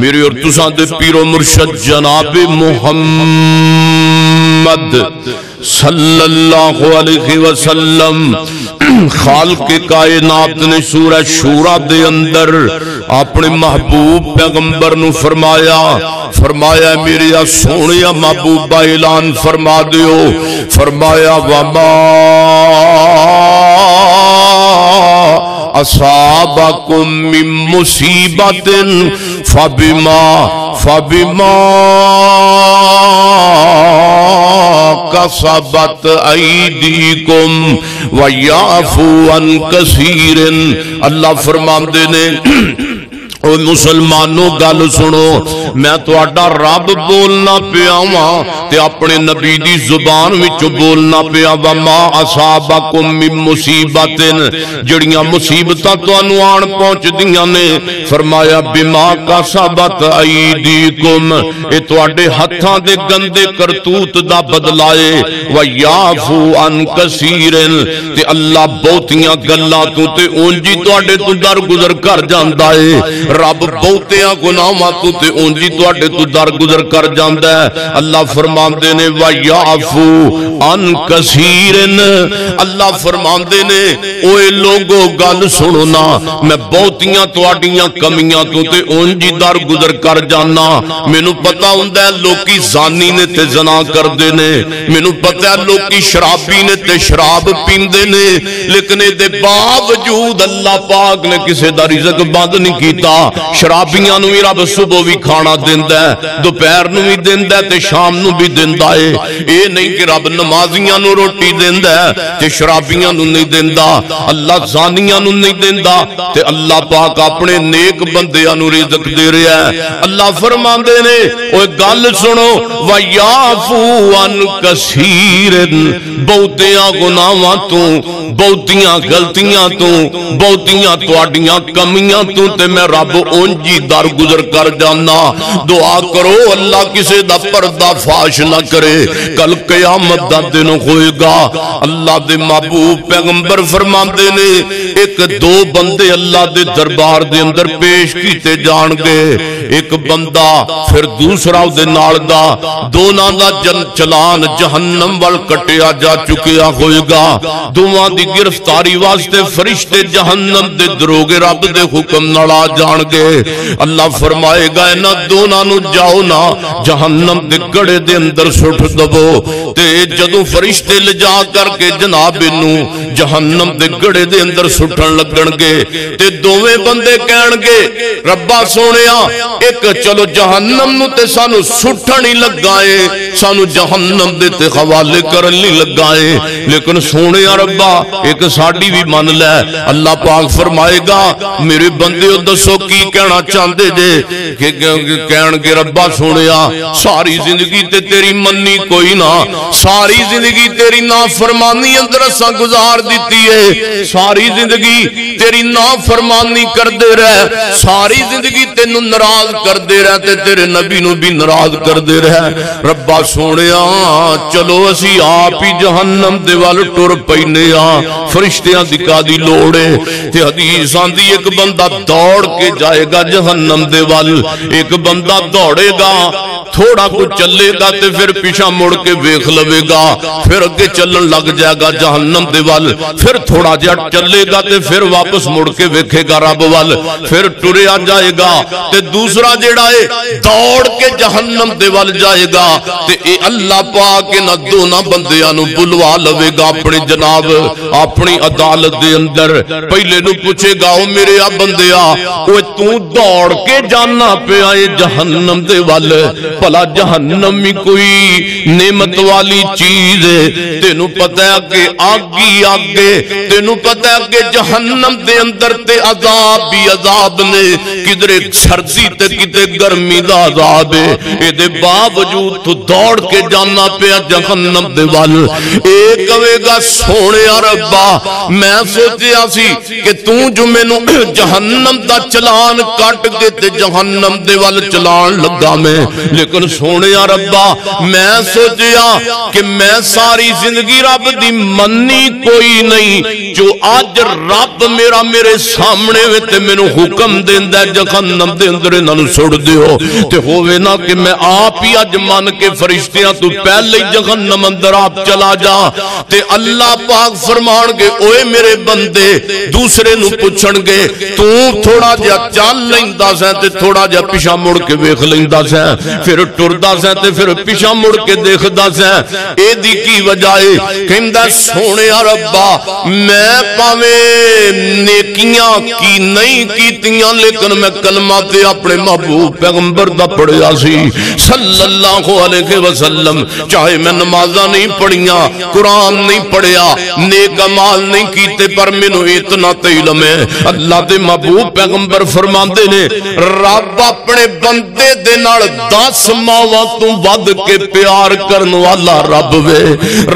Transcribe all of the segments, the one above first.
میرے اور تساں دے پیر و مرشد جناب محمد صلی اللہ علیہ وسلم خالق کائنات نے سورہ شورا دے اندر اپنے محبوب پیغمبر نو فرمایا میرے سونیا محبوبہ اعلان فرما دیو، فرمایا وما اصابکم من مصیبت فبما کسبت ایدیکم ویعفو عن کثیر۔ اللہ فرماندے نے او مسلمانوں گل سنو، میں تو آڈا رب بولنا پیاواں تے اپنے نبی دی زبان وچ بولنا پیاواں ما اصابکم من مصیبت، جڑیاں مصیبتاں تانوں آن پہنچ دیاں نے، فرمایا بما کسبت ایدیکم، اے تواڈے ہتھاں دے گندے کرتوت دا بدلہ اے، ویعفو عن کثیر، تے اللہ بہتیاں گلاں تو تے اونجی تواڈے تو درگزر کر جاندا اے، رب بہتیاں گناہاں تو تے اونجی تواڈے تو درگزر کر جاندا ہے۔ اللہ فرماندے نے وَيَعْفُو عَن كَثِيرٍ، اللہ فرماندے نے اوے لوگو گل سنو نا، میں بہتیاں تواڈیاں کمیاں تو تے اونجی درگزر کر جانا۔ مینوں پتہ ہوندا ہے لوکی زانی نے تے زنا کردے نے، مینوں پتہ ہے لوکی شرابی نے تے شراب پیندے نے، لیکن اے دے باوجود اللہ پاک نے کسے دا رزق بند نہیں کیتا۔ شرابیاں نو بھی رب صبح بھی کھانا دیندا ہے، دوپہر نو بھی دیندا ہے تے شام نو بھی دیندا ہے۔ اے نہیں کہ رب نمازیاں نو روٹی دیندا ہے تے شرابیاں نو نہیں دیندا، اللہ زانیاں نو نہیں دیندا تے اللہ پاک اپنے نیک بندیاں نو رزق دے رہا ہے۔ اللہ فرماندے نے اوے گل سنو وَيَعْفُو عَن كَثِيرٍ، بہتیاں گناہاں تو، بہتیاں غلطیاں تو، بہتیاں تواڈیاں کمیاں تو تے میں رب اونجی درگزر کر جانا۔ دعا کرو اللہ کسے دا پردہ فاش نہ کرے، کل قیامت دا دن ہوئے گا۔ اللہ دے محبوب پیغمبر فرماندے نے ایک دو بندے اللہ دے دربار دے اندر پیش کیتے جان گے، ایک بندہ پھر دوسرا دے نال دا، دونوں دا چلان جہنم وال کٹیا جا چکیا ہوئے گا۔ دوواں دی گرفتاری واسطے فرشتے جہنم دے دروگے رب دے حکم نال آ جان گے۔ اللہ فرمائے گا انہاں دونوں نو جاؤ نا جہنم دے گڑے دے اندر سٹ دو، تے جدوں فرشتے لجا کر کے جناب نو جہنم دے گڑے دے اندر سٹن لگن گے تے دوویں بندے کہن گے ربا سونیا ایک چلو جہنم نو تے سانو سٹن ہی لگائے، سانو جہنم دے تے حوالے کرن نہیں لگائے، لیکن سونیا ربا ایک ساڈی بھی من لے۔ اللہ پاک فرمائے گا میرے بندے دسو کی کہنا چاہندے جے، کہ کہن گے ربا سونیا ساری زندگی تے تیری منی کوئی نہ، ساری زندگی تیری نافرمانی اندر اساں گزار دیتی ہے، ساری زندگی تیری نافرمانی کر دے رہے، ساری زندگی تینوں ناراض کر دے رہے تے تیرے نبی نو بھی ناراض کر دے رہے، ربا سونیا چلو اسی آپ ہی جہنم دے وال ٹر پینے آ، فرشتیاں دی کادی لوڑے تے حدیث آندی ایک بندہ دوڑ کے جائے گا جہنم دے وال، ایک بندہ دوڑے گا تھوڑا کچھ چلے گا تے پھر پیچھا مڑ کے ویکھ لوے گا، پھر اگے چلن لگ جائے گا جہنم دے وال، پھر تھوڑا جا چلے گا تے پھر واپس مڑ کے ویکھے گا رب وال، پھر ٹریا جائے گا تے دوسرا جیڑا ہے دوڑ کے جہنم دے وال جائے گا تے اے اللہ پاک نہ دونوں بندیاں نو بلوا لوے گا اپنی جناب اپنی عدالت دے اندر۔ پہلے نو پوچھے گا او میرے بندیا اوے تو دوڑ کے جانا پیا اے جہنم دے وال، بھلا جہنم ہی کوئی نعمت والی چیز ہے؟ تینوں پتہ ہے کہ آگی آگے، تینوں پتہ ہے کہ جہنم دے اندر تے عذاب بھی عذاب نے، کدھر سردی تے کدھر گرمی دا عذاب ہے، اے دے باوجود تو دوڑ دوڑ کے جانا پیا جہنم دے وال اے کہے گا سونے ربا میں سوچیا سی کہ تو جو مینوں جہنم دا چلان کٹ کے تے جہنم دے وال چلان لگا میں لیکن سونے ربا میں سوچیا کہ میں ساری زندگی رب دی منی کوئی نہیں جو آج رب میرا میرے سامنے وے تے مینوں حکم دیندا ہے جہنم دے اندر انہاں نوں سٹ دیو تے ہووے نا کہ میں آپ ہی اج من کے فرشتیاں تو پہلے جہنم اندر آپ چلا جا تے اللہ پاک فرمان گے اوے میرے بندے دوسرے نو پوچھن گے تو تھوڑا جا چل لیندا سیں تے تھوڑا جا پیچھے مڑ کے ویکھ لیندا سیں پھر ٹردا سیں تے پھر پیچھے مڑ کے دیکھدا سیں اے دی کی وجہ ہے کہندا سونے ربا میں پاویں نیکیاں کی نہیں کیتیاں لیکن میں کلمہ تے اپنے محبوب پیغمبر دا پڑھیا سی صلی اللہ علیہ وسلم چاہے میں نمازاں نہیں پڑھیاں قرآن نہیں پڑھیا نیک اعمال نہیں کیتے پر مینوں اتنا تے علم ہے اللہ دے محبوب پیغمبر فرماندے نے رب اپنے بندے دے نال 10 ماواں تو ود کے پیار کرن والا رب وے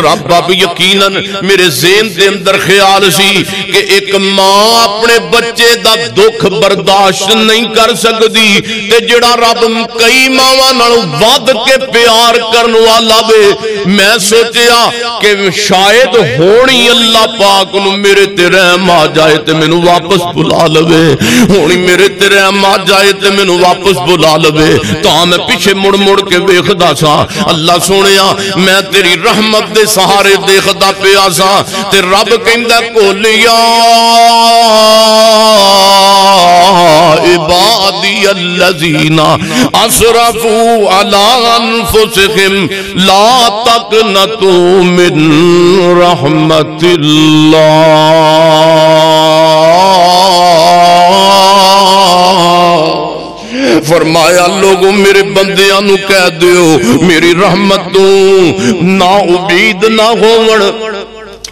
رب اب یقیناً میرے ذہن دے اندر خیال سی کہ ایک ماں اپنے بچے دا دکھ برداشت نہیں کر سکتی تے جڑا رب کئی ماواں نال ود کے پیار کرن والا وے میں سوچیا کہ شاید ہونی اللہ پاک نو میرے تے رحم آ جائے تے مینوں واپس بلا لوے ہونی میرے تے رحم آ جائے تے مینوں واپس بلا لوے تاں میں پیچھے مڑ مڑ کے ویکھدا سا اللہ سونیا میں تیری رحمت دے سہارے دیکھدا پیا سا تے رب کہندا کولیا عبادی الذین اسرفوا علی انفسہم لا تقنطوا من رحمت اللہ فرمایا لوگوں میرے بندیاں نو کہہ دیو میری رحمت تو نا امید نہ ہون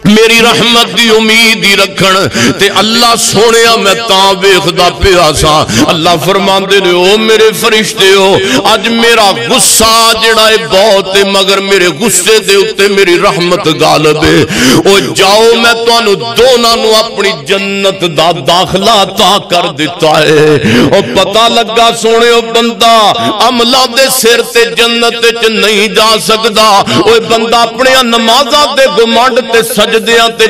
میری رحمت دی امید ہی رکھن تے اللہ سونیا میں تاں ویکھدا پیا سا اللہ فرماندے نے او میرے فرشتے ہو اج میرا غصہ جڑا ہے بہت ہے مگر میرے غصے دے اوتے میری رحمت غالب ہے او جاؤ میں تانوں دوناں نو اپنی جنت دا داخلہ عطا کر دیتا ہے او پتہ لگا سونے او بندہ عملاں دے سر تے جنت وچ نہیں جا سکدا او بندہ اپنی نمازاں دے گمانڈ تے سجدیاں تے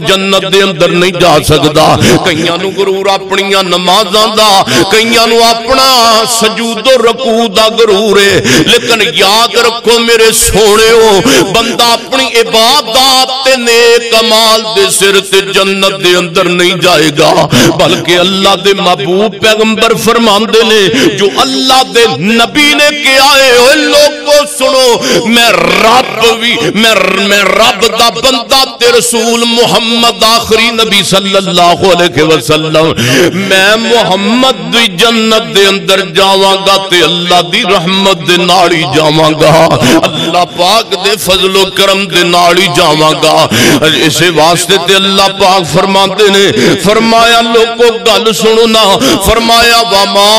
جنت دے اندر نہیں جا سکدا کئیاں نو غرور اپنیاں نمازاں دا کئیاں نو اپنا سجود و رکوع دا غرور ہے لیکن یاد رکھو میرے سونےو بندہ اپنی عبادات تے نیک اعمال دے سر تے جنت دے اندر نہیں جائے گا بلکہ اللہ دے محبوب پیغمبر فرماندے نے جو اللہ دے نبی نے کیا ہے اے لوگو سنو میں رب دا بندہ تے رسول محمد آخری نبی صلی اللہ علیہ وسلم میں محمد دی جنت دے اندر جاواں گا تے اللہ دی رحمت دے ناڑی جاواں گا اللہ پاک دے فضل و کرم دے ناڑی جاواں گا اسے واسطے تے اللہ پاک فرماتے نے فرمایا لوگوں گل سنو نا فرمایا وما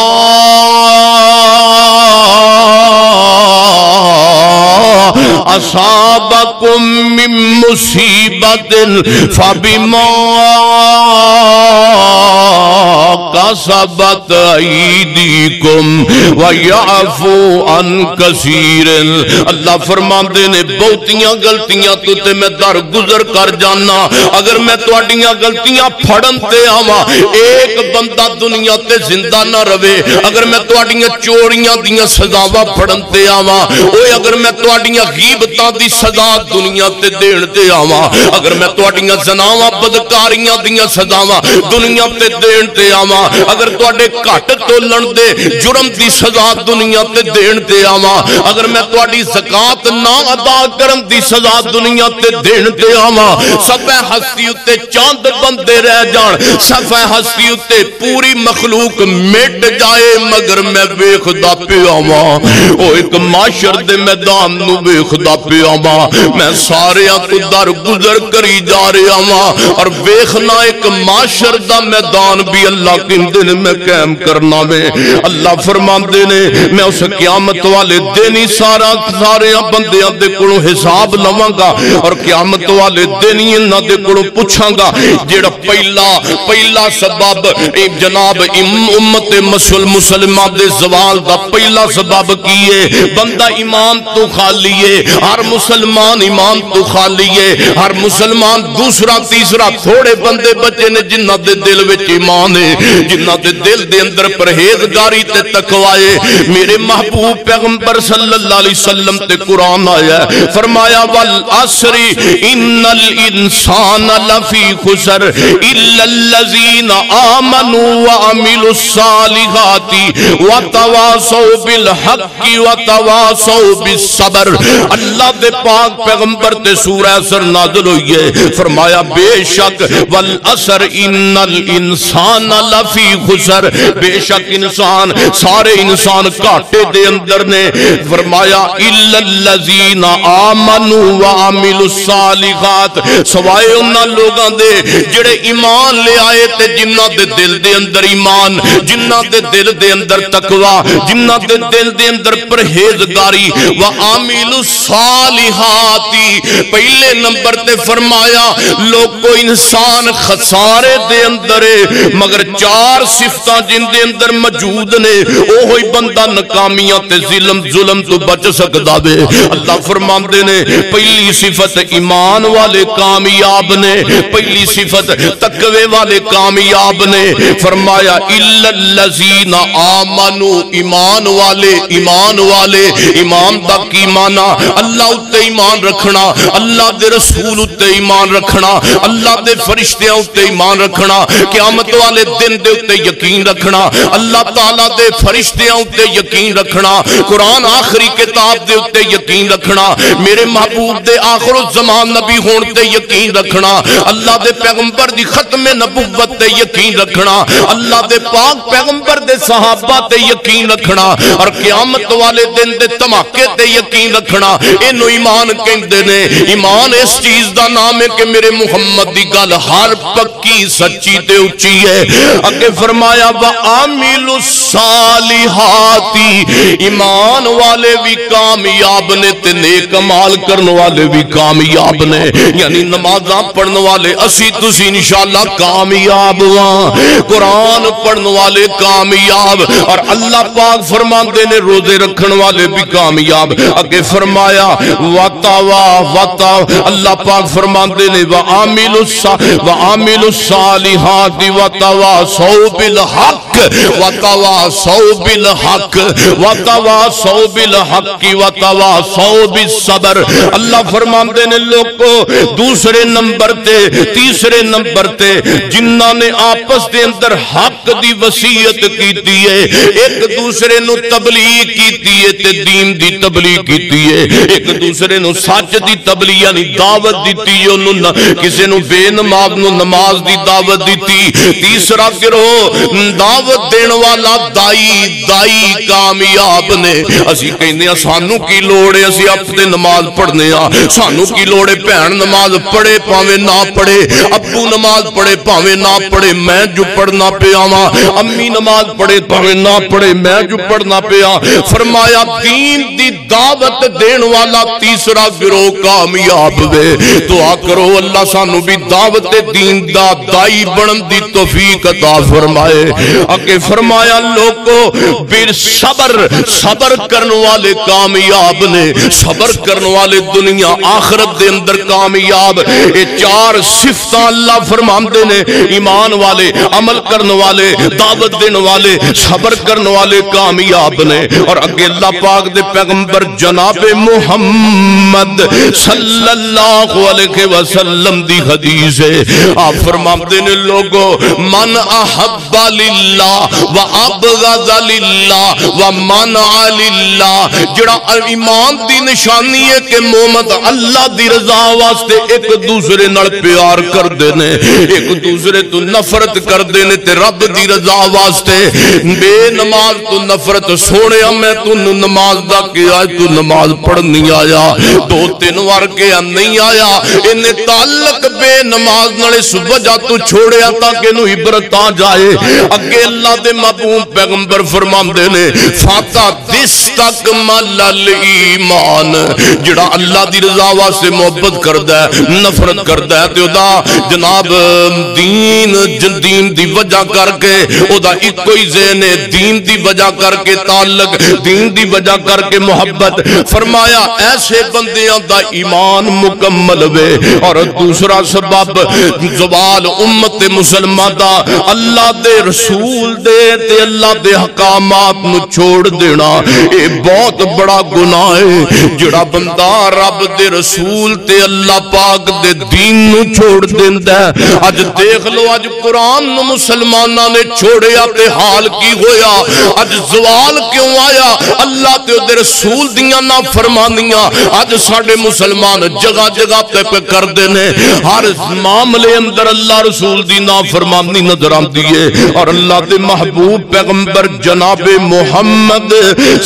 اصابکم من مصیبت فبما کسبت ایدیکم ویعفو عن کثیر اللہ فرماندے نے بہتیاں غلطیاں تو تے میں در گزر کر جانا اگر میں تواڈیاں غلطیاں پھڑن تے آواں ایک بندہ دنیا تے زندہ نہ رہے اگر میں تواڈیاں چوریاں دیاں سزاواں پھڑن تے آواں اوے اگر میں تواڈیاں غیبتاں دی سزا دنیا تے دین تے آواں اگر میں تواڈیاں زناواں بدکاریاں دیاں سزاواں دنیا تے دین تے آواں اگر تواڈے گھٹ تولن دے جرم دی سزا دنیا تے دین تے آواں اگر میں تواڈی زکات نہ ادا کرن دی سزا دنیا تے دین تے آواں صفحہ ہستی اتے چاند بندے رہ جان صفحہ ہستی اتے پوری مخلوق مٹ جائے مگر میں ویکھدا پیا آواں او ایک معاشر دے میدان نو ویکھدا پیا آواں میں ساریاں تو در گزر کری جا رہا ہوں اور ویکھنا ایک معاشر دا میدان بھی اللہ کی دیندے نے میں قائم کرنا میں اللہ فرماندے نے میں اس قیامت والے دن ہی سارے بندیاں دے کولوں حساب لواں گا اور قیامت والے دن ہی انہاں دے کولوں پوچھاں گا جڑا پہلا سبب جناب امت مسلمہ دے زوال دا پہلا سبب کی ہے بندہ ایمان تو خالی ہے ہر مسلمان ایمان تو خالی ہے ہر مسلمان دوسرا تیسرا تھوڑے بندے بچے نے جنہ دے دل وچ ایمان ہے جنہ دے دل دے اندر پرہیزگاری تے تقوی ہے میرے محبوب پیغمبر صلی اللہ علیہ وسلم تے قرآن آیا ہے فرمایا والعصر ان الانسان لفی خسر الا الذین آمنوا وعملوا الصالحات وتواصوا بالحق وتواصوا بالصبر اللہ دے پاک پیغمبر تے سورہ عصر نازل ہوئی ہے فرمایا بے شک والعصر ان الانسان لفی خسر بے شک انسان سارے انسان گھاٹے دے اندر نے فرمایا الا الذین آمنوا وعملوا الصالحات سوائے انہاں لوگاں دے جڑے ایمان لے آئے تے جنہاں دے دل دے اندر ایمان جنہاں دے دل دے اندر تقوی جنہاں دے دل دے اندر پرہیزگاری وعملوا الصالحات پہلے نمبر تے فرمایا لوگو انسان خسارے دے اندر ہے مگر چار صفتاں جن دے اندر موجود نے اوہی بندہ ناکامیاں تے ظلم تو بچ سکدا وے اللہ فرماندے نے پہلی صفت ایمان والے کامیاب نے پہلی صفت تقوی والے کامیاب نے فرمایا الا الذین آمنوا ایمان والے ایمان دا کی معنی اللہ اتے ایمان رکھنا اللہ دے رسول اتے ایمان رکھنا اللہ دے فرشتیاں اتے ایمان رکھنا قیامت والے دن دے اتے یقین رکھنا اللہ تعالیٰ دے فرشتیاں اتے یقین رکھنا قرآن آخری کتاب دے اتے یقین رکھنا میرے محبوب دے آخر الزمان نبی ہون تے یقین رکھنا اللہ دے پیغمبر دی ختم نبوت تے یقین رکھنا اللہ دے پاک پیغمبر دے صحابہ تے یقین رکھنا اور قیامت والے دن دے تماکے تے یقین رکھنا انہوں ایمان کہندے نے ایمان اس چیز دا نام ہے کہ میرے محمد دی گل ہر پکی سچی تے اچھی ہے اگے فرمایا وَعَمِلُوا الصَّالِحَاتِ ایمان والے بھی کامیاب نے تے نیک عمل کرنے والے بھی کامیاب نے یعنی نمازاں پڑھنے والے اسی تسی انشاءاللہ کامیاب ہاں قرآن پڑھنے والے کامیاب اور اللہ پاک فرماندے نے روزے رکھن والے بھی کامیاب اگے فرمایا اللہ پاک فرماندے نے وَعَمِلُوا الصَّالِحَاتِ وَتَوَاصَوْا بِالْحَقِّ وَتَوَاصَوْا بِالْحَقِّ وَتَوَاصَوْا بِالْحَقِّ وَتَوَاصَوْا بِالصَّبْرِ اللہ فرماندے نے لوگوں دوسرے نمبر تے تیسرے نمبر تے جنہاں نے آپس دے اندر حق دی وصیت کیتی ہے ایک دوسرے نو تبلیغ کیتی ہے تے دین دی تبلیغ کیتی ہے ایک دوسرے نو سچ دی تبلیغ یعنی دعوت دیتی ہے کسی نو بے نماز نو نماز دی دعوت دیتی تیسرا گروہ دعوت دین والا دائی کامیاب نے اسی کہنے ہیں سانو کی لوڑے اسی اپنے نماز پڑھنے سانو کی لوڑے بہن نماز پڑھے پاوے نہ پڑھے ابو نماز پڑھے پاوے نہ پڑھے میں جو پڑھنا پہ آواں امی نماز پڑھے پاوے نہ پڑھے میں جو پڑھنا پہ آواں فرمایا دین دی دعوت دین والا تیسرا گروہ کامیاب وے دعا کرو اللہ سانو بھی دعوت دین دا دائی بنن دی توفیق عطا فرمائے اگے فرمایا لوگو بیر صبر کرنے والے کامیاب نے صبر کرنے والے دنیا آخرت دے اندر کامیاب یہ چار صفتاں اللہ فرماندے نے ایمان والے عمل کرنے والے دعوت دینے والے صبر کرنے والے کامیاب نے اور اگے اللہ پاک دے پیغمبر جناب محمد صلی اللہ علیہ وسلم دی حدیث ہے آپ فرماندے نے لوگو من احب للہ و ابغض للہ و منع للہ جڑا ایمان دی نشانی ہے کہ مومن اللہ دی رضا واسطے ایک دوسرے نال پیار کر دینے ایک دوسرے تو نفرت کر دینے تے رب دی رضا واسطے بے نماز تو نفرت سونے میں تو نماز دا کیا تو نماز پڑھنی آیا دو تین وار کیا نہیں آیا انہیں تعلق بے نماز نالے وجہ تو چھوڑیا تاکہ نو عبرت آ جائے جائے. اگے اللہ دے محبوب پیغمبر فرماندے نے فاتا دستکمل الایمان, جڑا اللہ دی رضا واسطے محبت کردا ہے, نفرت کردا ہے, تے او دا جناب دین دی وجہ کر کے او دا ایک کوئی ذہن ہے, دین دی وجہ کر کے تعلق, دین دی وجہ کر کے محبت. فرمایا ایسے بندیاں دا ایمان مکمل وے. اور دوسرا سبب زوال امت مسلمہ دا اللہ دے رسول دے تے اللہ دے حکامات نو چھوڑ دینا, اے بہت بڑا گناہ ہے. جڑا بندہ رب دے رسول تے اللہ پاک دے دین نو چھوڑ دیندا ہے. اج دیکھ لو اج قرآن نو مسلماناں نے چھوڑیا تے حال کی ہویا. اج زوال کیوں آیا؟ اللہ تے دے رسول دیاں نا فرمانیاں اج ساڈے مسلمان جگہ جگہ پہ کر دینے. ہر معاملے اندر اللہ رسول دی نا فرمانی نظر آندی ہے. اور اللہ دے محبوب پیغمبر جناب محمد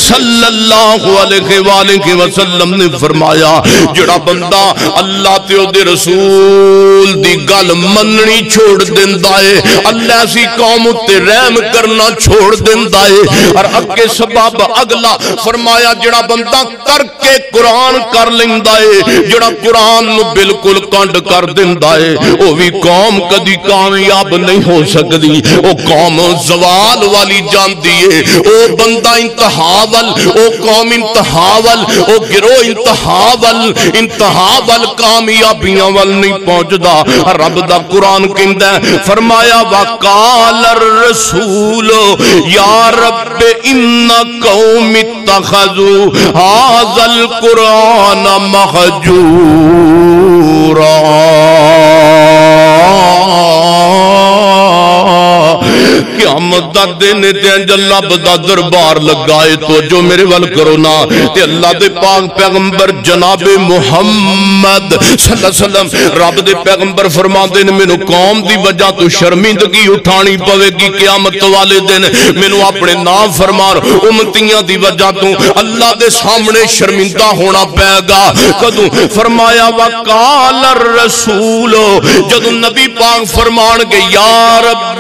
صلی اللہ علیہ وآلہ وسلم نے فرمایا جڑا بندہ اللہ تے دے رسول دی گل مننی چھوڑ دیندا ہے, اللہ سی قوم تے رحم کرنا چھوڑ دیندا ہے. اور اگے سبب اگلا فرمایا جڑا بندہ کر کے قرآن کر لیندا ہے, جڑا قرآن نو بالکل کنڈ کر دیندا ہے, او بھی قوم کدی کامیاب نہیں ہو سکدی. او قوم زوال والی جاندی ہے, او بندہ انتہا ول, او قوم انتہا ول, او گروہ انتہا ول کامیابیاں ول نہیں پہنچدا. رب دا قرآن کہندا ہے فرمایا وقال الرسول یا رب ان قوم اتخذوا هذا القرآن مہجورا. قیامت دا دن تے اللہ بدا دربار لگائے تو جو میرے ول کرو نا تے اللہ دے پاک پیغمبر جناب محمد صلی اللہ علیہ وسلم رب دے پیغمبر فرماندے نے مینوں قوم دی وجہ تو شرمندگی اٹھانی پوے گی قیامت والے دن. مینوں اپنے نام فرمان امتیاں دی وجہ تو اللہ دے سامنے شرمندہ ہونا پے گا. کدوں فرمایا وقال الرسول, جدوں نبی پاک فرمان گے یا رب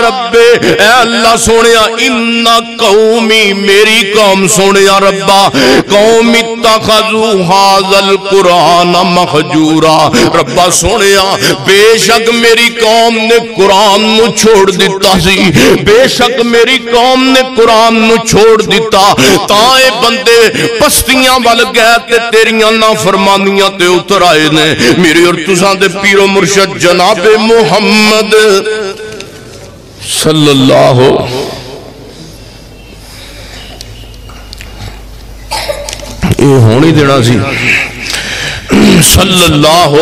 اے اللہ سونیا ان قومی میری قوم سونیا ربا قوم اتخذوا هذا القرآن مہجورا. ربا سونیا بے شک میری قوم نے قرآن نو چھوڑ دیتا سی, بے شک میری قوم نے قرآن نو چھوڑ دیتا. تائیں بندے پستیاں وال گئے تے تیریاں نا فرمانیاں تے اتر آئے نے. میری اور تساں دے پیر و مرشد جناب محمد صلی اللہ یہ ہونی دینا سی صلی اللہ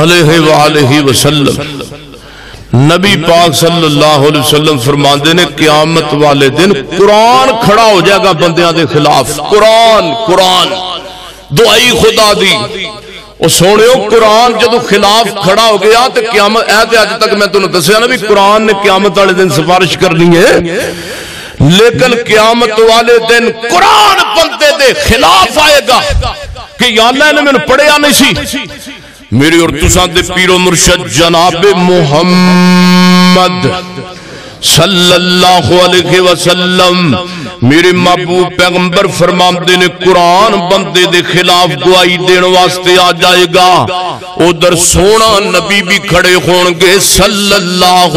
علیہ وآلہ وسلم. نبی پاک صلی اللہ علیہ وسلم فرماندے نے قیامت والے دن قرآن کھڑا ہو جائے گا بندیاں دے خلاف. قرآن دعائی خدا دی او سونیو قرآن جدو خلاف کھڑا ہو گیا تو قیامت ایتے آج تک میں تنہوں دسیا نا بھی قرآن نے قیامت والے دن سفارش کرنی ہے, لیکن قیامت والے دن قرآن بندے دے خلاف آئے گا کہ یا اللہ نے میں نے پڑھیا نہیں سی. میری اور تساں دے پیر و مرشد جناب محمد صلی اللہ علیہ وسلم میرے محبوب پیغمبر فرماندے نے قرآن بندے دے خلاف گواہی دین واسطے آ جائے گا. ادھر سونا نبی بھی کھڑے ہون گے صلی اللہ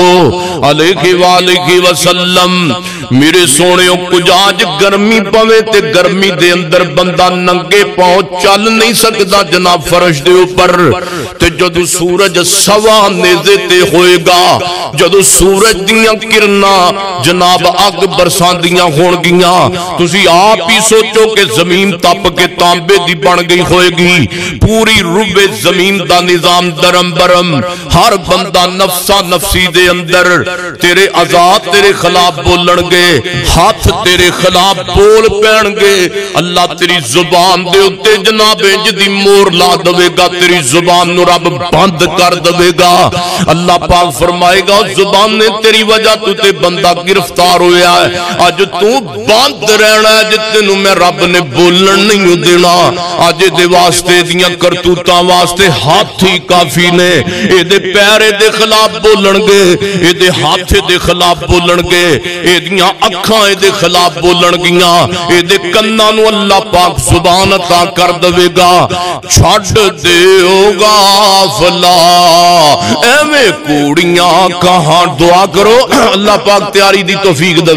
علیہ وآلہ وسلم. میرے سونےوں کچھ آج گرمی پوے تے گرمی دے اندر بندہ ننگے پاؤں چل نہیں سکتا جناب فرش دے اوپر. تے جدو سورج سوا نیزے تے ہوئے گا, جدو سورج دیاں کرنا جناب اگ برسان دیاں ہون گیاں, تسی آپ ہی سوچو کہ زمین تپ کے تانبے دی بن گئی ہوئے گی. پوری روبے زمین دا نظام درم برم, ہر بندہ نفسا نفسی دے اندر تیرے آزاد تیرے خلاف بولن گے, ہاتھ تیرے خلاف بول پہن گے. اللہ تیری زبان دے اتے جناب انج دی مور لا دوے گا, تیری زبان نو رب بند کر دوے گا. اللہ پاک فرمائے گا زبان نے تیری وجہ تو تے بندہ گرفتار ہویا ہے, آج تو بند رہنا ہے جتنوں میں رب نے بولن نہیں دینا. آج دے واسطے دیاں کرتوتاں واسطے ہاتھ ہی کافی نے, اے دے پیر دے خلاف بولن گے، یہ ہاتھ دے خلاف بولن گے، یہ اکھاں دے خلاف بولن گیاں، یہ کنا نو اللہ پاک زبان عطا کر دے گا۔ چھڈ دیو غافلا ایویں کوڑیاں کہاں، دعا کرو اللہ پاک تیاری دی توفیق دے۔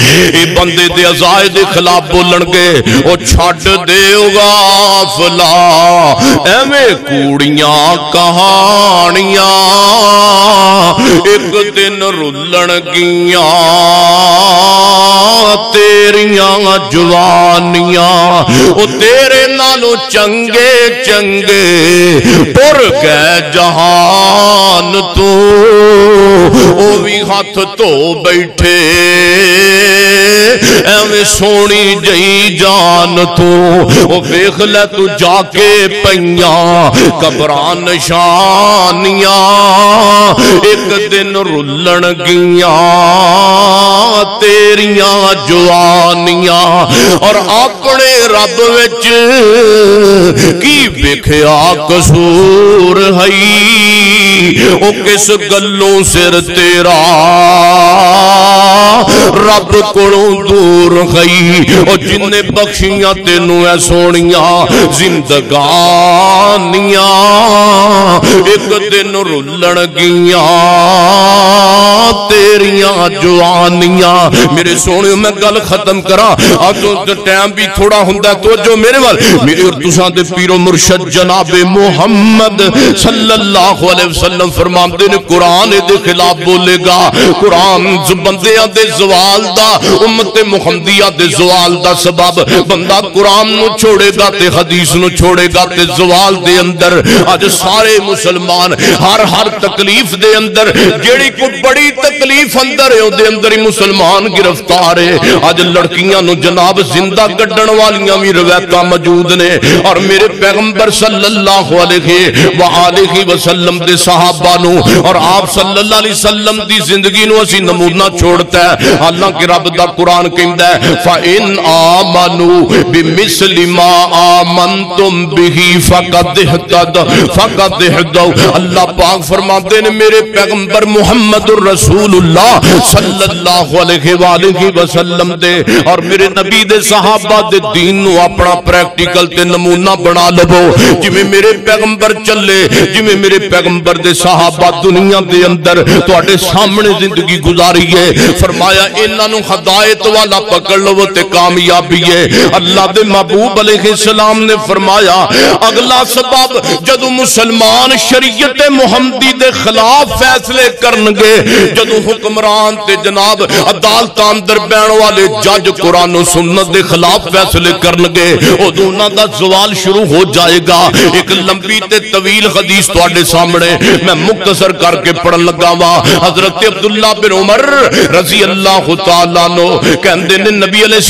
اے بندے دے عزائے دے خلاف بولن گے، او چھڈ دیو غافلا ایویں کوڑیاں کہانیاں، ایک دن رلن گیاں تیریاں جوانیاں، او تیرے نالوں چنگے چنگے ٹر گئے جہان تو، او بھی ہاتھ تو بیٹھے ایویں سونی جئی جان تو، او ویکھ لے تو جا کے پئیاں قبراں نشانیاں، ایک دن رلن گیاں تیریاں جوانیاں، اور اپنے رب وچ کی ویکھیا قصور ہے، او کس گلوں سر تیرا رب کولوں دور گئی، او جن نے بخشیاں تینوں اے سونیاں زندگانیاں، ایک دن رلن گیاں تیریاں جوانیاں۔ میرے سونے میں گل ختم کرا، آج تو ٹائم بھی تھوڑا ہوندا تو جو میرے وال میرے اور تساں دے پیر و مرشد جناب محمد صلی اللہ علیہ وسلم فرماندے نے قرآن دے خلاف بولے گا، قرآن بندیاں دے زوال دا، امت محمدیہ دے زوال دا سبب، بندہ قرآن نو چھوڑے گا تے حدیث نو چھوڑے گا تے زوال دے اندر آج سارے مسلمان ہر تکلیف دے اندر جیڑی کو بڑی تکلیف اندر ہے او دے اندر ہی مسلمان گرفتار ہے۔ آج لڑکیاں نو جناب زندہ گڈن والیاں بھی روایتاں موجود نے، اور میرے پیغمبر صلی اللہ علیہ وآلہ وسلم دے صحابہ نو اور آپ صلی اللہ علیہ وسلم دی زندگی نو اسی نمونہ چھوڑتا ہے۔ حالانکہ رب دا قرآن کہندا ہے فَإِنْ آمَنُوا بِمِثْلِ مَا آمَنْتُمْ بِهِ فَقَدْ اهْتَدَوْا۔ اللہ پاک فرماتے ہیں میرے پیغمبر محمد الرسول اللہ صلی اللہ علیہ وآلہ وسلم دے اور میرے نبی دے صحابہ دے دین نو اپنا پریکٹیکل تے نمونہ بنا لو، جویں میرے پیغمبر چلے، جویں میرے پیغمبر دے صحابہ دنیا دے اندر تواڈے سامنے زندگی گزاری ہے۔ فرمایا انہاں نو ہدایت والا پکڑ لو تے کامیابی ہے۔ اللہ دے محبوب علیہ السلام نے فرمایا اگلا سبب جدو مسلمان شریعت محمدی دے خلاف فیصلے کرنگے، جدو حکمران تے جناب عدالتاں اندر بین والے جج قرآن و سنت دے خلاف فیصلے کرنگے، ادونا دا زوال شروع ہو جائے گا۔ ایک لمبی تے طویل حدیث تواڈے سامنے میں مختصر کر کے پڑھن لگا وا۔ حضرت عبداللہ بن عمر رضی اللہ تعالیٰ نو کہندے نے نبی علیہ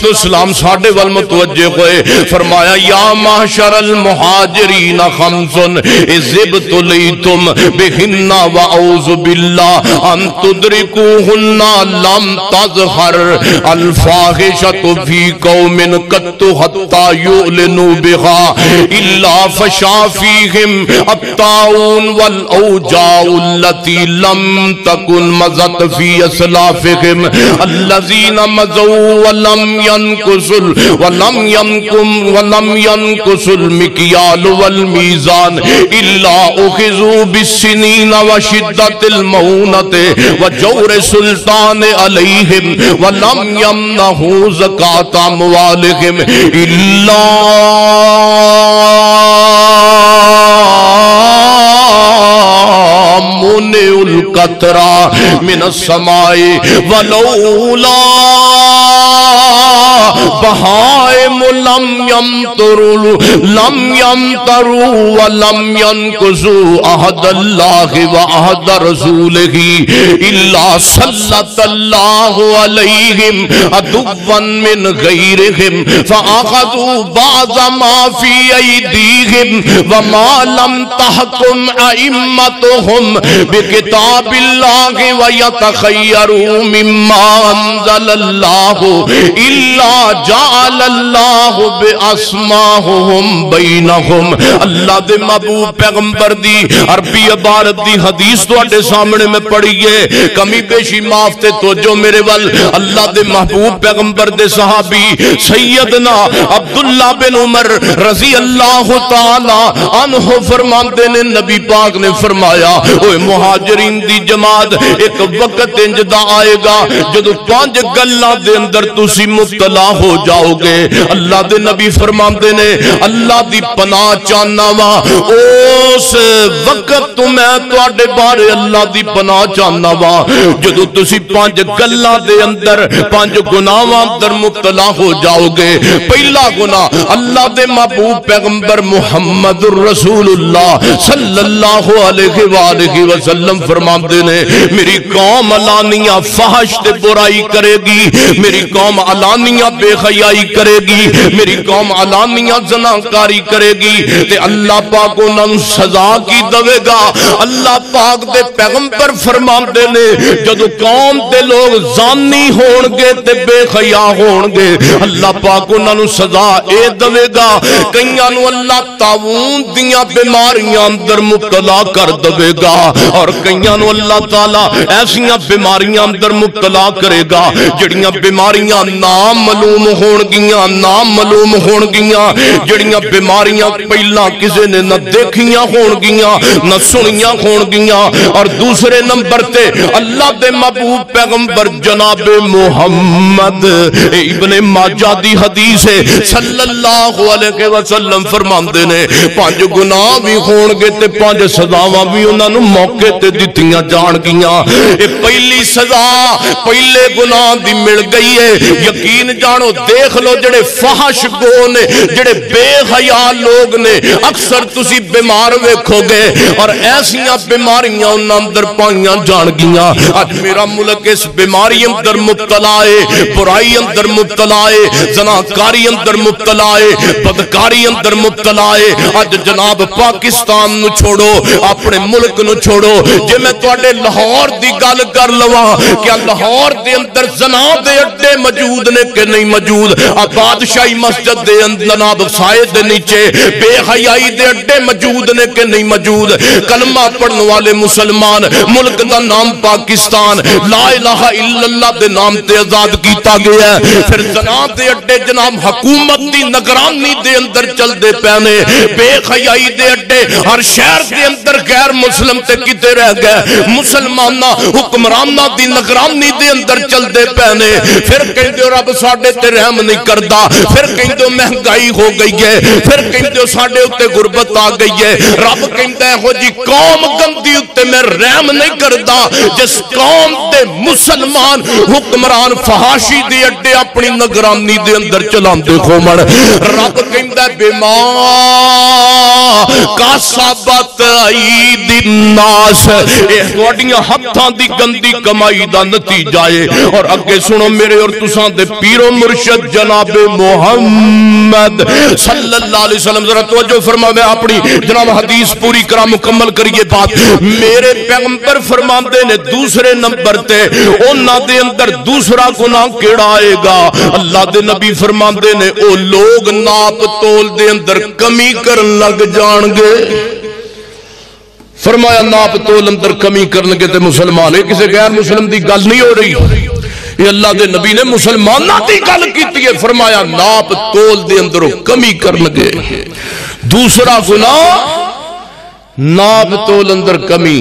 السلام ساڑھے والمتوجہ ہوئے، فرمایا یا معاشر المہاجرین خمسن اذبت لیتم بہن وعوذ باللہ ان تدرکوہن لم تظہر الفاحشۃ فی قوم قط حتی یعلنوا بها الا فشا فیہم الطاعون والاوجاع التي لم تکن مزت فی اسلافہم الذین مزوا ولم ينقص المكيال والميزان الا اخذوا بالسنين وشدة المؤونة وجور السلطان عليهم ولم يمنعوا زكاة اموالهم الا منع القطرة من السماء ولولا بہائم لم يمطروا ولم ينقضوا عہد اللہ وعہد رسولہ الا سلط اللہ علیہم عدوا من غیرہم فاخذوا بعض ما فی ایدیہم وما لم تحکم ائمتہم بکتاب اللہ ویتخیروا مما انزل اللہ الا جعل اللہ باسماہم بینہم. اللہ دے محبوب پیغمبر دی عربی عبارت دی حدیث تواڈے سامنے میں پڑھیے. کمی بیشی معاف تے توجہ میرے ول. اللہ دے محبوب پیغمبر دے صحابی سیدنا عبداللہ بن عمر رضی اللہ تعالی عنہ فرماندے نے نبی پاک نے فرمایا اوے مہاجرین دی جماعت ایک وقت انج دا آئے گا جدو 5 گلاں دے اندر تسی مبتلا ہو جاؤ گے. اللہ دے نبی فرماندے نے اللہ دی پناہ چاہنا وا اس وقت تو میں تواڈے بارے اللہ دی پناہ چاہنا وا جدو تسی 5 گلاں دے اندر 5 گناہاں اندر مبتلا ہو جاؤ گے. پہلا گناہ اللہ دے محبوب پیغمبر محمد رسول اللہ صلی اللہ علیہ وآلہ وسلم فرماندے نے میری قوم علانیہ فحش تے برائی کرے گی, میری قوم علانیہ بے حیائی کرے گی, میری قوم علانیہ زناکاری کرے گی تے اللہ پاک انہاں نوں سزا کی دے گا. اللہ پاک دے پیغمبر فرماندے نے جدو قوم دے لوگ زانی ہون گے تے بے حیا ہون گے اللہ پاک انہاں نوں سزا اے دے گا. کئیاں نوں اللہ طاعون دیاں بیماریاں اندر مبتلا کر دے گا اور کئیاں نوں اللہ تعالی ایسیاں بیماریاں اندر مبتلا کرے گا جڑیاں بیماریاں نام معلوم ہون گیاں, نام معلوم ہون گیاں, جڑیاں بیماریاں پہلا کسے نے نہ دیکھیاں ہون گیاں نہ سنیاں ہون گیاں. اور دوسرے نمبر تے اللہ دے محبوب پیغمبر جناب محمد ابن ماجہ دی حدیث ہے صلی اللہ علیہ وسلم فرماندے نے 5 گناہ بھی ہون گے تے 5 سزاواں بھی انہاں نوں موقع تے دتیاں جان گیاں. اے پہلی سزا پہلے گناہ دی مل گئی ہے. یقین جانو دیکھ لو جڑے فحش گو نے جڑے بے حیا لوگ نے اکثر تسی بیمار ویکھو گے اور ایسیاں بیماریاں انہاں اندر پائیاں جان گیاں. اج میرا ملک اس بیماری اندر مبتلا ہے, برائی اندر مبتلا ہے, زناکاری اندر مبتلا ہے, بدکاری اندر مبتلا ہے. اج جناب پاکستان نو چھوڑو اپنے ملک نو چھوڑو جے میں تواڈے لاہور دی گل کر لواں کیا لاہور دے اندر زنا دے اڈے موجود نے کہ نہیں موجود؟ بادشاہی مسجد دے اندر جناب سائے دے نیچے بے حیائی دے اڈے موجود نے کہ نہیں موجود؟ کلمہ پڑھنے والے مسلمان ملک دا نام پاکستان لا الہ الا اللہ دے نام تے آزاد کیتا گیا ہے. پھر زنا دے اڈے جناب حکومت دی نگرانی دے اندر چل دے پینے, بے حیائی دے اڈے ہر شہر دے اندر غیر مسلم تے کتے رہ گئے مسلمانہ حکمرانہ دی نگرانی دے اندر چل دے پینے. پھر کہندے رب ساڈے تے رحم نہیں کردا, پھر کہندے مہنگائی ہو گئی ہے, پھر کہندے ساڈے اُتے غربت آ گئی ہے. رب کہندا ہے ہو جی قوم گندی اُتے میں رحم نہیں کردا جس قوم دے مسلمان حکمران فحاشی دے اڈے اپنی نگرانی دے اندر چلاندے کھومن. رب کہندا ہے بیمار کاسبت عید الناس اے تواڈیاں ہتھاں دی گندی کمائی دا نتیجہ ہے. اور اگے سنو میرے اور تساں دے پیر و مرشد جناب محمد صلی اللہ علیہ وسلم ذرا توجہ فرما, میں اپنی جناب حدیث پوری کرا مکمل کریے بات. میرے پیغمبر فرماندے نے دوسرے نمبر تے انہاں دے اندر دوسرا گناہ کیڑا آئے گا. اللہ دے نبی فرماندے نے او لوگ ناپ تول دے اندر کمی کرن لگ جان گے. فرمایا ناپ تول اندر کمی کرن گے تے مسلمان ہے, کسی غیر مسلم دی گل نہیں ہو رہی. یہ اللہ دے نبی نے مسلمانہ دی گل کیتی ہے. فرمایا ناپ تول دے اندر کمی کرن گے. دوسرا گناہ ناپ تول اندر کمی.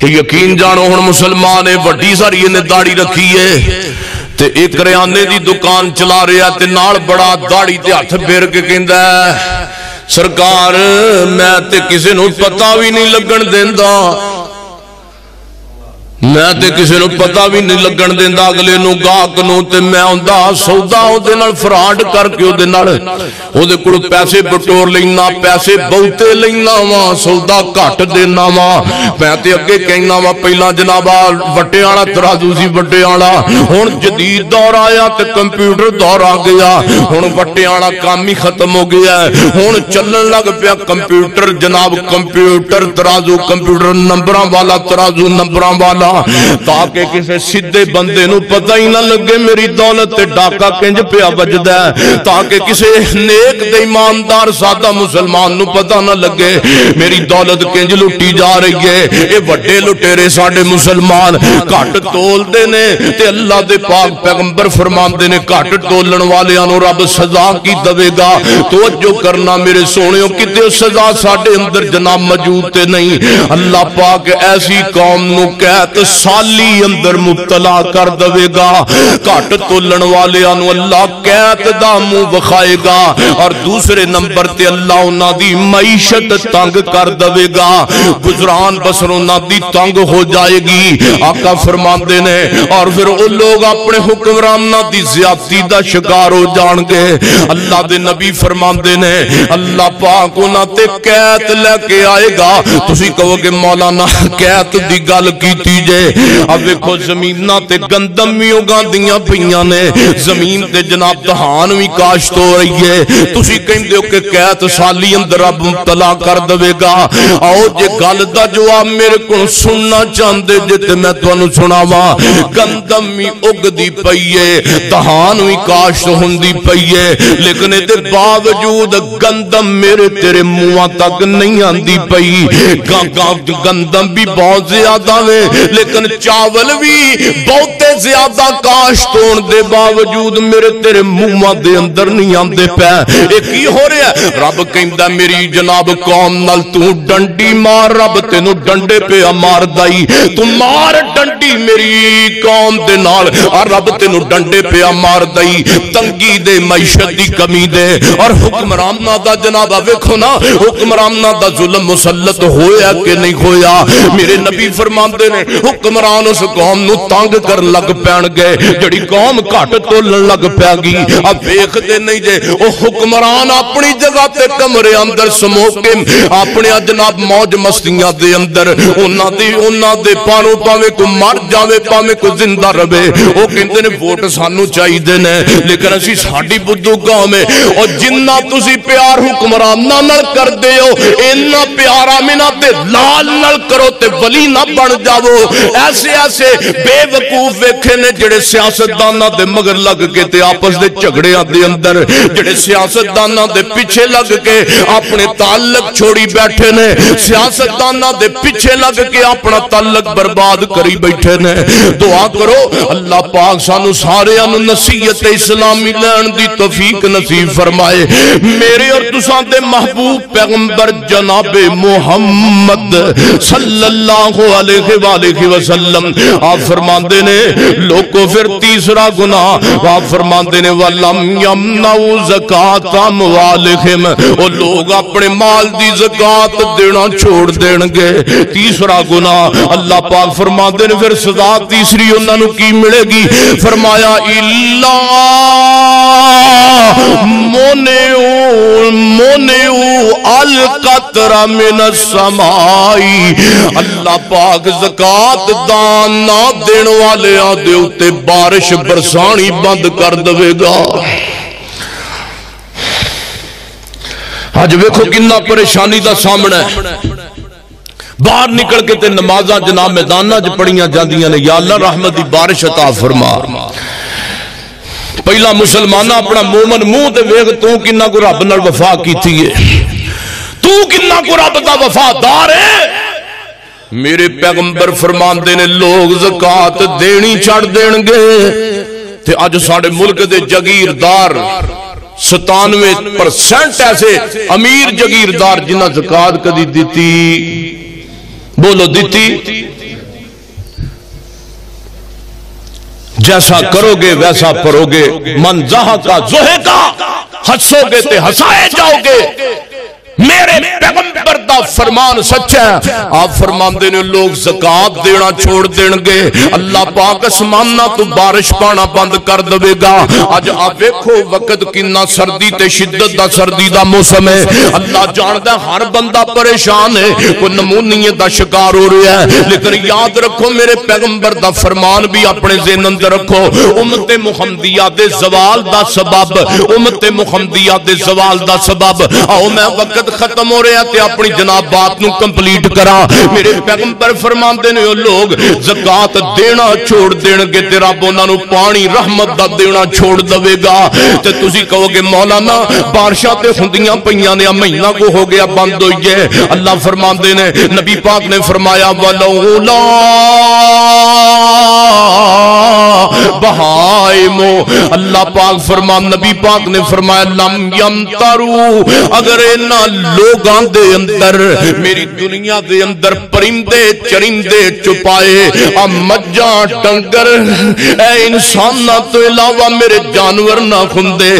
کہ یقین جانو ہن مسلمان ہے وڈی ساری نے داڑھی رکھی ہے تے ایک کریانے دی دکان چلا رہا تے نال بڑا داڑھی تے ہاتھ پھیر کے کہندا ہے سرکار میں تے کسی نو پتہ بھی نہیں لگن دیندا, میں تے کسی نو پتہ بھی نہیں لگن دیندا اگلے نو گاہک نو تے میں ہوندا سودا او دے نال فراڈ کر کے او دے نال او دے کول پیسے بٹور لینا, پیسے بہتے لینا وا, سودا گھٹ دینا وا. میں تے اگے کہنا وا پہلا جناب وٹے والا ترازو سی وٹے والا, ہن جدید دور آیا تے کمپیوٹر دور آ گیا. ہن وٹے والا کام ہی ختم ہو گیا ہے, ہن چلن لگ پیا کمپیوٹر جناب, کمپیوٹر ترازو, کمپیوٹر نمبراں والا ترازو, نمبراں والا. تاکہ کسی سیدھے بندے نو پتہ ہی نہ لگے میری دولت تے ڈاکا کنج پیا وجدا ہے، تاکہ کسی نیک تے ایماندار سادہ مسلمان نو پتہ نہ لگے میری دولت کنج لٹی جا رہی ہے۔ اے وڈے لٹیرے ساڈے مسلمان گھٹ تول دے نے تے اللہ دے پاک پیغمبر فرماندے نے گھٹ تولن والیاں نو رب سزا کی دے گا۔ توجہ کرنا میرے سونےو، کتے سزا ساڈے اندر جناب موجود تے نہیں۔ اللہ پاک ایسی قوم نو قحط سالی اندر مبتلا کر دے گا، گھٹ تولن والیاں نو اللہ قحط دا منہ وکھائے گا، اور دوسرے نمبر تے اللہ انہاں دی معیشت تنگ کر دے گا، گزران بسر انہاں دی تنگ ہو جائے گی۔ آقا فرماندے نے اور پھر وہ لوگ اپنے حکمراناں دی زیادتی دا شکار ہو جان گے۔ اللہ دے نبی فرماندے نے اللہ پاک انہاں تے قحط لے کے آئے گا۔ تسی کہو کہ مولانا قحط دی گل کیتی جے، اب ویکھو زمیناں تے گندم وی اگاندیاں پیاں نے، زمین تے جناب دہان وی کاشت ہو رہی ہے، تسی کہندے ہو کہ قحط سالی اندر رب مبتلا کر دے گا۔ آؤ جے گل دا جواب میرے کو سننا چاہندے جے تے میں تانوں سناواں، گندم وی اگدی پئی ہے، دہان وی کاشت ہوندی پئی ہے، لیکن دے باوجود گندم میرے تیرے منہ تک نہیں آندی پئی۔ گندم بھی بہت زیادہ ہے لیکن چاول بھی بہتے زیادہ کاشت ہون دے باوجود میرے تیرے منہ دے اندر نہیں آندے پے۔ ایک ہی ہو رہا ہے، رب کہندا میری جناب قوم نال تو ڈنڈی مار، رب تینوں ڈنڈے پہ مار دائی، تو مار ڈنڈی میری قوم دے نال، اور رب تینوں ڈنڈے پہ مار دائی۔ تنگی دے، معیشت دی کمی دے، اور حکمرانہ دا جناب ویکھو نا، حکمرانہ دا ظلم مسلط ہویا کہ نہیں ہویا۔ میرے نبی فرماندے نے حکمران اس قوم نو تنگ کر لگ پین گئے جڑی قوم گھٹ تولن لگ پیا گی۔ اب ویکھ دے نہیں جے او حکمران اپنی جگہ تے کمرے اندر سمو کے اپنے جناب موج مستیاں دے اندر انہاں دے پانوں پاویں کو مر جاوے پاویں کو زندہ رہے، او کہندے نے ووٹ سانو چاہیے نے، لیکن اسی ساڈی بدھو قوم ہے، اور جنہ تسی پیار حکمراناں نال کردے ہو اینا پیار آمنہ تے لال نال کرو تے ولی نہ بن جاؤ۔ ایسے ایسے بے وقوف ویکھے نے جڑے سیاستداناں دے مگر لگ کے تے آپس دے جھگڑیاں دے اندر، جڑے سیاستداناں دے پیچھے لگ کے اپنے تعلق چھوڑی بیٹھے نے، سیاستداناں دے پیچھے لگ کے اپنا تعلق برباد کری بیٹھے نے۔ دعا کرو اللہ پاک سانو سارے انو نصیحت اسلامی لین دی توفیق نصیب فرمائے۔ میرے اور تساں دے محبوب پیغمبر جناب محمد صلی اللہ علیہ وآلہ وسلم آپ فرماندے نے لوگوں پھر تیسرا گناہ آپ فرماندے نے وَلَمْ يَمْنَعُوا زَكَاةَ أَمْوَالِهِمْ، وہ لوگ اپنے مال دی زکات دینا چھوڑ دین گے۔ تیسرا گناہ اللہ پاک فرماندے نے پھر سزا تیسری انہاں نو کی ملے گی، فرمایا إِلَّا مُنِعُوا الْقَطْرَ مِنَ السَّمَاءِ، اللہ پاک زکات دان نہ دین والے آدھے اتے بارش برسانی بند کر دے گا۔ آج ویکھو کتنا پریشانی دا سامنا ہے، باہر نکل کے تے نمازاں جناب میدانہ جو پڑھیاں جاندیاں نے، یا اللہ رحمت دی بارش عطا فرما۔ پہلا مسلمانہ اپنا مومن منہ تے ویکھ تو کنا کو رب نال وفا کیتی ہے، تو کنا کو رب دا وفادار ہے۔ میرے پیغمبر فرماندے نے لوگ زکات دینی چھڑ دین گے تے اج ساڈے ملک دے جاگیردار 97% ایسے امیر جاگیردار جنہاں زکات کدی دیتی، بولو دیتی؟ جیسا کرو گے ویسا پرو گے، من زہا کا زہے کا، ہنسو گے تے ہنسائے جاؤ گے۔ میرے پیغمبر دا فرمان سچا ہے، آپ فرماندے نے لوگ زکات دینا چھوڑ دین گے، اللہ پاک اسمانہ تو بارش پانا بند کر دے گا۔ آج آپ دیکھو وقت کنا سردی تے شدت دا سردی دا موسم ہے، اللہ جاندہ ہر بندہ پریشان ہے، کوئی نمونیت دا شکار ہو رہا ہے، لیکن یاد رکھو میرے پیغمبر دا فرمان بھی اپنے ذہن اندر رکھو، امت محمدیہ دے زوال دا سبب، امت محمدیہ دے زوال دا سبب۔ آؤ میں وقت وقت ختم ہو رہا تے اپنی جناب بات نو کمپلیٹ کرا. میرے پیغمبر فرماندے نے او لوگ زکات دینا چھوڑ دین گے تے رب انہاں نو پانی رحمت دا دینا چھوڑ دے گا. تے تسی کہو گے مولانا بارشاں تے ہوندیاں پیاں نے مہینہ کو ہو گیا بند ہوئی ہے. اللہ فرماندے نے نبی پاک نے فرمایا ولولا بہائمو, اللہ پاک فرمان نبی پاک نے فرمایا لم یمترو, اگر انہاں لوگاں دے اندر میری دنیا دے اندر پرندے چرندے چپائے مجھاں ڈنگر اے انساناں تو علاوہ میرے جانور نہ کھندے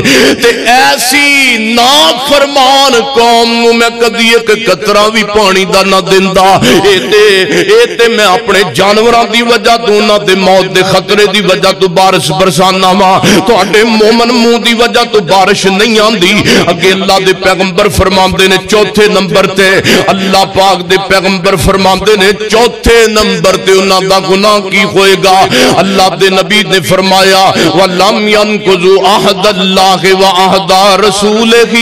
تے ایسی نافرمان قوم نو میں کدی ایک قطرہ بھی پانی دا نہ دیندا. اے تے میں اپنے جانوراں دی وجہ تو انہاں دے موت دے خطرے دی وجہ تو بارش برسانا وا, تواڈے مومن منہ دی وجہ تو بارش نہیں آندی. اگے اللہ دے پیغمبر فرماندے نے چوتھے نمبر تے, اللہ پاک دے پیغمبر فرماندے نے چوتھے نمبر تے انہاں دا گناہ کی ہوئے گا. اللہ دے نبی نے فرمایا وَلَمْ يَنْقُضُوا عَهْدَ اللَّهِ وَعَهْدَ رَسُولِهِ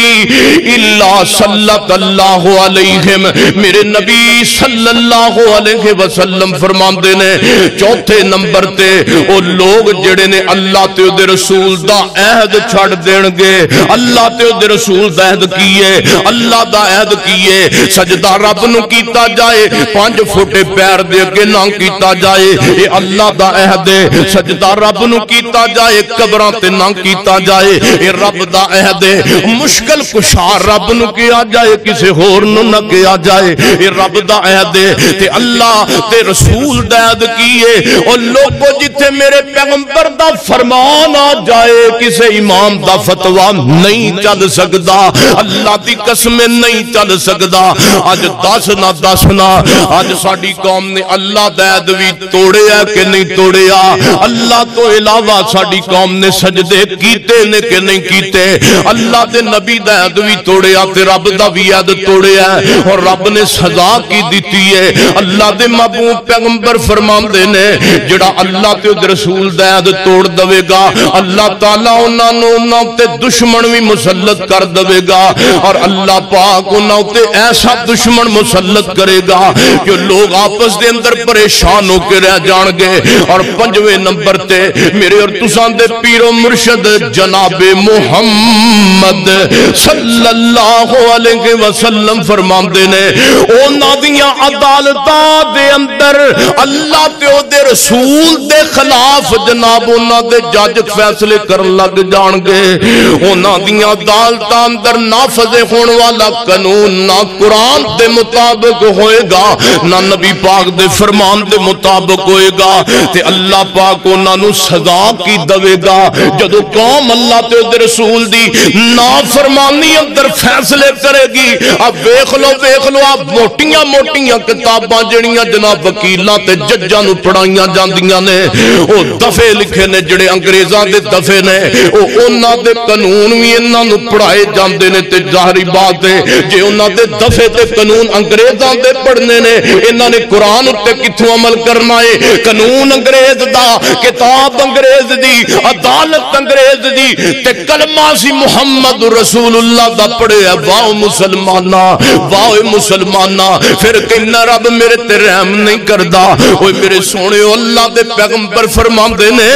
إِلَّا صَلَّتَ اللَّهُ عَلَيْهِمْ. میرے نبی صلی اللہ علیہ وسلم فرماندے نے چوتھے نمبر تے او لوگ جڑے نے اللہ تے دے رسول دا عہد چھڑ دین گے. اللہ تے دے رسول دا عہد کیے, اللہ دا عہد کیے سجدہ رب نو کیتا جائے 5 فٹ پیر دے اگے نہ کیتا جائے, اے اللہ دا عہد ہے. سجدہ رب نو کیتا جائے قبراں تے نہ کیتا جائے, اے رب دا عہد ہے. مشکل کشا رب نو کیا جائے کسے ہور نو نہ کیا جائے, اے رب دا عہد ہے. تے اللہ تے رسول دا عہد کیے او لوگو جتھے میرے پیغمبر دا فرمان آ جائے کسے امام دا فتویٰ نہیں چل سکدا, اللہ دی قسم نہیں چل سکدا. آج دس نہ آج ساڈی قوم نے اللہ دا عہد وی توڑیا کہ نہیں توڑیا. اللہ تو علاوہ ساڈی قوم نے سجدے کیتے نے کہ نہیں کیتے. اللہ دے نبی دا عہد وی توڑیا تے رب دا وی عہد توڑیا اور رب نے سزا کی دیتی ہے. اللہ دے محبوب پیغمبر فرماندے نے جڑا اللہ تے دے رسول دا عہد توڑ دے گا اللہ تعالیٰ انہاں تے دشمن بھی مسلط کر دے گا, اور اللہ پاک انہاں تے ایسا دشمن مسلط کرے گا کہ لوگ آپس دے اندر پریشان ہو کے رہ جان گے. اور 5ویں نمبر تے میرے اور تساں دے پیر و مرشد جناب محمد صلی اللہ علیہ وسلم فرماندے نے انہاں دیاں عدالتاں دے اندر اللہ تے او دے رسول دے خلاف جناب انہاں دے جج فیصلے کرن لگ جان گے. انہاں دیاں عدالتاں اندر نافذ ہون والا قانون نہ قرآن دے مطابق ہوئے گا نہ نبی پاک دے فرمان دے مطابق ہوئے گا. تے اللہ پاک انہاں نو سزا کی دے گا جدو قوم اللہ تے دے رسول دی نافرمانی اندر فیصلے کرے گی. اب ویکھ لو آپ موٹیاں موٹیاں کتاباں جڑیاں جناب وکیلاں تے ججاں نو پڑھائیاں جاندیاں نے او دفے لکھے نے جڑے انگریزاں دے دفے نے او انہاں دے قانون وی انہاں نو پڑھائے جاندے نے. تے ظاہری بات ہے جے انہاں دے دفے تے قانون انگریزاں دے پڑھنے نے انہاں نے قرآن تے کتھوں عمل کرنا ہے. قانون انگریز دا, کتاب انگریز دی, عدالت انگریز دی تے کلمہ سی محمد رسول اللہ دا پڑھے. واہ مسلمانہ واہ مسلمانہ, پھر کہنا رب میرے تے رحم نہیں کردا. اوے میرے سونے اللہ دے پیغمبر فرماندے نے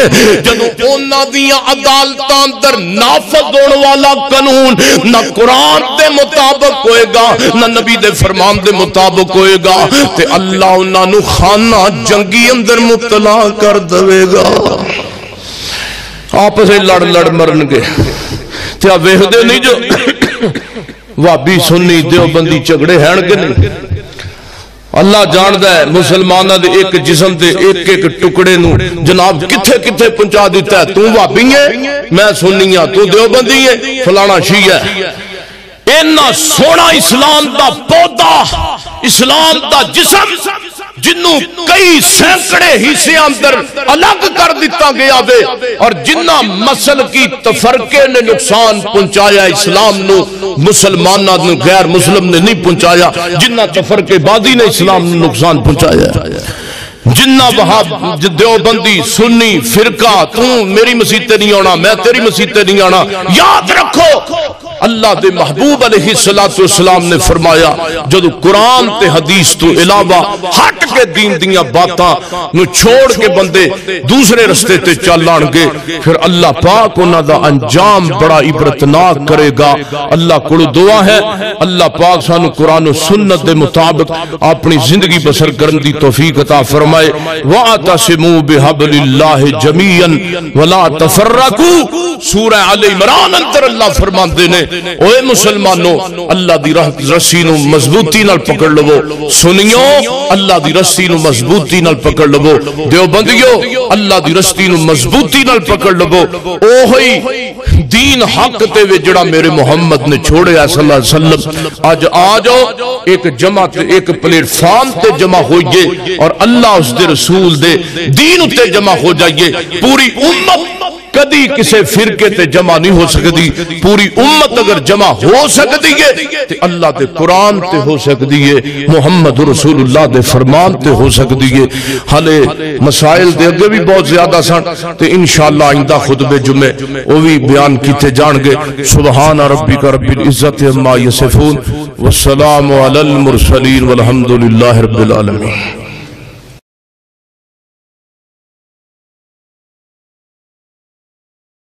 جدوں انہاں دیاں عدالتاں اندر نافذ ہون والا قانون نہ قرآن دے مطابق ہوئے گا نہ نبی دے فرمان دے مطابق ہوئے گا تے اللہ انہاں نو خانہ جنگی اندر مبتلا کر دے گا. آپس لڑ مرن گے. تے آپ ویکھدے نہیں جو وہابی سنی دیوبندی جھگڑے ہیں کہ نہیں. اللہ جاندا ہے مسلمانہ دے ایک جسم دے ایک ایک ٹکڑے نو جناب کتھے کتھے پہنچا دیتا ہے. تو وہابی ہے میں سنی ہاں, تو دیوبندی ہے فلانا شیعہ ہے. اینا سونا اسلام دا پودا اسلام دا جسم جنوں کئی سینکڑے حصے اندر الگ کر دیتا گیا وے اور جنہ مسل کی تفرقے نے نقصان پہنچایا اسلام نو مسلمانہ نو غیر مسلم نے نہیں پہنچایا. جنہ تفرقے بازی نے اسلام نو نقصان پہنچایا. جنہ وہاں دیوبندی سنی فرقہ تو میری مسیح تے نہیں آنا میں تیری مسیح تے نہیں آنا، یاد رکھو اللہ دے محبوب علیہ السلام نے فرمایا جدو قرآن تے حدیث تو علاوہ ہٹ کے دین دیاں باتاں نو چھوڑ کے بندے دوسرے رستے تے چلان گے پھر اللہ پاک انہاں دا انجام بڑا عبرتناک کرے گا۔ اللہ کو دعا ہے اللہ پاک سانو قرآن و سنت دے مطابق اپنی زندگی بسر کرن دی توفیق عطا فرمائے۔ وَاعْتَصِمُوا بِحَبْلِ اللَّهِ جَمِيعًا وَلَا تَفَرَّقُوا سورہ آل عمران اندر اللہ فرمان دینے اوے مسلمانوں اللہ دی رسی نو مضبوطی نال پکڑ لو، سنیو اللہ دی رسی نو مضبوطی نال پکڑ لو، دیوبندیو اللہ دی رسی نو مضبوطی نال پکڑ لو، اوہی دین حق تے وے جڑا میرے محمد نے چھوڑے صلی اللہ علیہ وسلم۔ آج آجو ایک جماعت ایک پلیٹ فارم تے جمع ہوئیے اور اللہ اس دے رسول دے دین تے جمع ہو جائیے۔ پوری امت کدی کسے فرقے تے جمع نہیں ہو سکتی، پوری امت اگر جمع ہو سکتی ہے تے اللہ دے قرآن تے ہو سکتی ہے، محمد رسول اللہ دے فرمان تے ہو سکتی ہے۔ حالے مسائل دے اگے بھی بہت زیادہ سن تے انشاءاللہ آئندہ خطبے جمعے وہ بھی بیان کیتے جان گے۔ سبحان ربک رب العزت عما یصفون والسلام علی المرسلین والحمدللہ رب العالمین۔